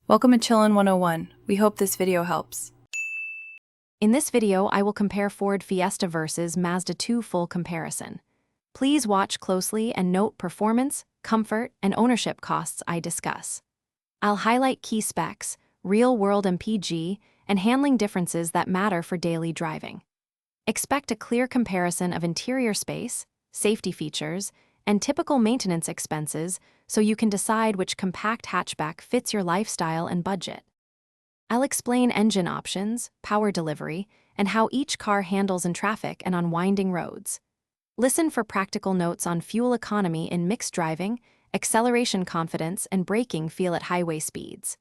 Welcome to Chillin' 101. We hope this video helps. In this video, I will compare Ford Fiesta versus Mazda 2 full comparison. Please watch closely and note performance, comfort, and ownership costs I discuss. I'll highlight key specs, real-world MPG, and handling differences that matter for daily driving. Expect a clear comparison of interior space, safety features, and typical maintenance expenses so you can decide which compact hatchback fits your lifestyle and budget. I'll explain engine options, power delivery, and how each car handles in traffic and on winding roads. Listen for practical notes on fuel economy in mixed driving, acceleration confidence, and braking feel at highway speeds.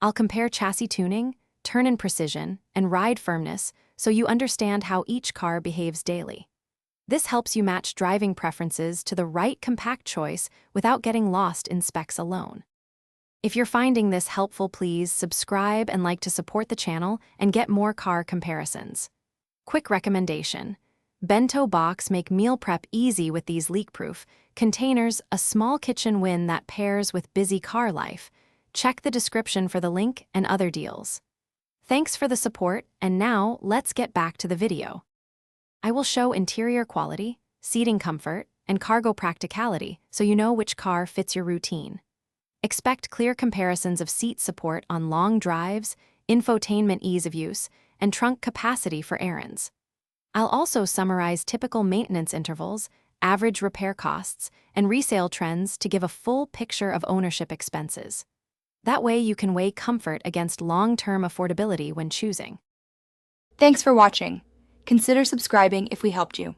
I'll compare chassis tuning, turn-in precision, and ride firmness so you understand how each car behaves daily. This helps you match driving preferences to the right compact choice without getting lost in specs alone. If you're finding this helpful, please subscribe and like to support the channel and get more car comparisons. Quick recommendation: bento box make meal prep easy with these leak-proof containers, a small kitchen win that pairs with busy car life. Check the description for the link and other deals. Thanks for the support, and now let's get back to the video. I will show interior quality, seating comfort, and cargo practicality so you know which car fits your routine. Expect clear comparisons of seat support on long drives, infotainment ease of use, and trunk capacity for errands. I'll also summarize typical maintenance intervals, average repair costs, and resale trends to give a full picture of ownership expenses. That way you can weigh comfort against long-term affordability when choosing. Thanks for watching. Consider subscribing if we helped you.